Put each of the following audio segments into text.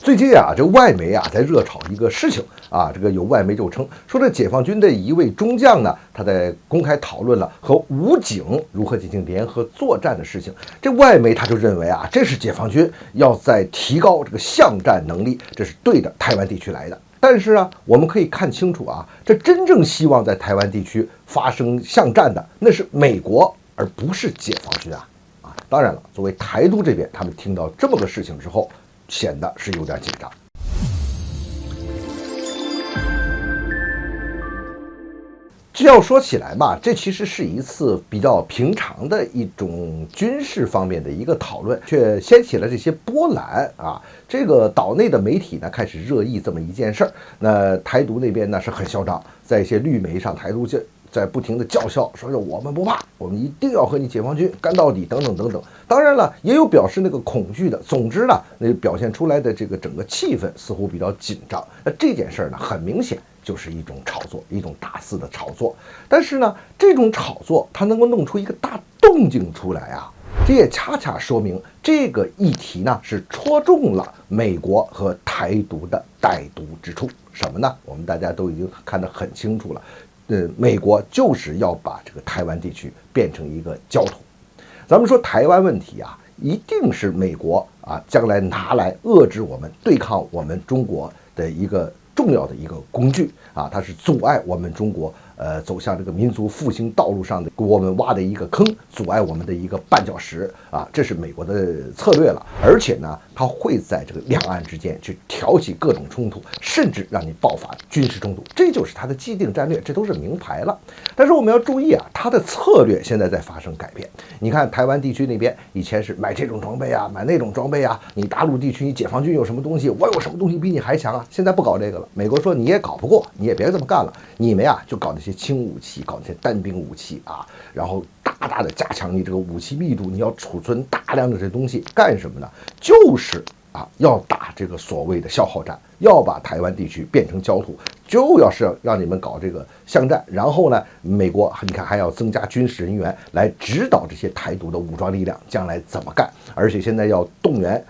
最近啊，这外媒啊在热炒一个事情啊，这个有外媒就称说，这解放军的一位中将呢，他在公开讨论了和武警如何进行联合作战的事情。这外媒他就认为啊，这是解放军要在提高这个巷战能力，这是对着台湾地区来的。但是啊，我们可以看清楚啊，这真正希望在台湾地区发生巷战的，那是美国，而不是解放军啊。当然了，作为台独这边，他们听到这么个事情之后，显得是有点紧张。这要说起来嘛，这其实是一次比较平常的一种军事方面的一个讨论，却掀起了这些波澜啊。这个岛内的媒体呢开始热议这么一件事儿，那台独那边呢是很嚣张，在一些绿媒上，台独就在不停的叫嚣，说我们不怕，我们一定要和你解放军干到底，等等等等。当然了，也有表示那个恐惧的。总之呢，那表现出来的这个整个气氛似乎比较紧张。那这件事呢，很明显就是一种炒作，一种大肆的炒作。但是呢，这种炒作它能够弄出一个大动静出来啊，这也恰恰说明这个议题呢是戳中了美国和台独的歹毒之处。什么呢？我们大家都已经看得很清楚了。美国就是要把这个台湾地区变成一个焦土。咱们说台湾问题啊，一定是美国啊将来拿来遏制我们、对抗我们中国的一个重要的一个工具啊，它是阻碍我们中国走向这个民族复兴道路上的我们挖的一个坑，阻碍我们的一个绊脚石啊，这是美国的策略了。而且呢，它会在这个两岸之间去挑起各种冲突，甚至让你爆发军事冲突，这就是它的既定战略，这都是明牌了。但是我们要注意啊，它的策略现在在发生改变。你看台湾地区那边以前是买这种装备啊，买那种装备啊，你大陆地区你解放军有什么东西，我有什么东西比你还强啊，现在不搞这个了。美国说你也搞不过，你也别这么干了，你们呀就搞那些轻武器，搞那些单兵武器啊，然后大大的加强你这个武器密度，你要储存大量的这东西干什么呢？就是要打这个所谓的消耗战，要把台湾地区变成焦土，就要是让你们搞这个巷战。然后呢，美国你看还要增加军事人员来指导这些台独的武装力量将来怎么干，而且现在要动员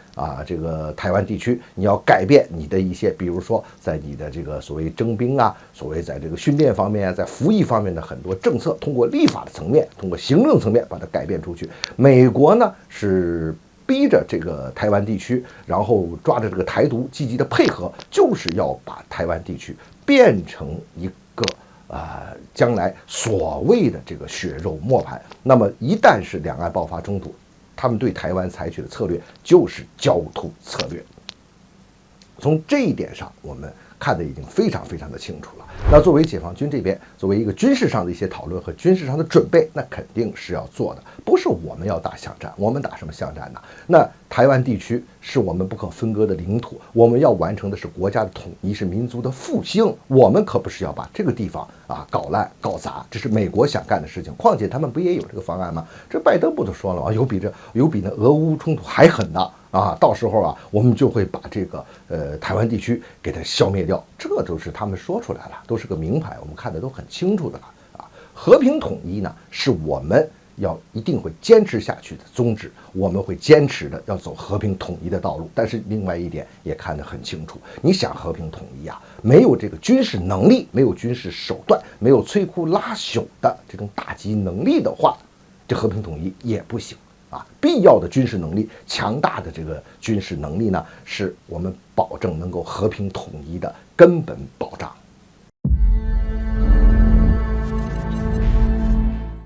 这个台湾地区，你要改变你的一些，比如说在你的这个所谓征兵啊，所谓在这个训练方面，在服役方面的很多政策，通过立法的层面，通过行政层面把它改变出去。美国呢是逼着这个台湾地区，然后抓着这个台独积极的配合，就是要把台湾地区变成一个将来所谓的这个血肉磨盘。那么一旦是两岸爆发冲突，他们对台湾采取的策略就是焦土策略。从这一点上，我们看得已经非常非常的清楚了。那作为解放军这边，作为一个军事上的一些讨论和军事上的准备，那肯定是要做的。不是我们要打巷战，我们打什么巷战呢？那台湾地区是我们不可分割的领土，我们要完成的是国家的统一，是民族的复兴。我们可不是要把这个地方搞烂搞砸，这是美国想干的事情。况且他们不也有这个方案吗？这拜登不都说了吗？有比那俄乌冲突还狠的到时候我们就会把这个台湾地区给它消灭掉。这都是他们说出来了，都是个名牌，我们看的都很清楚的了和平统一呢，是我们一定会坚持下去的宗旨，我们会坚持的要走和平统一的道路。但是另外一点也看得很清楚，你想和平统一没有这个军事能力，没有军事手段，没有摧枯拉朽的这种打击能力的话，这和平统一也不行必要的军事能力，强大的这个军事能力呢，是我们保证能够和平统一的根本保障。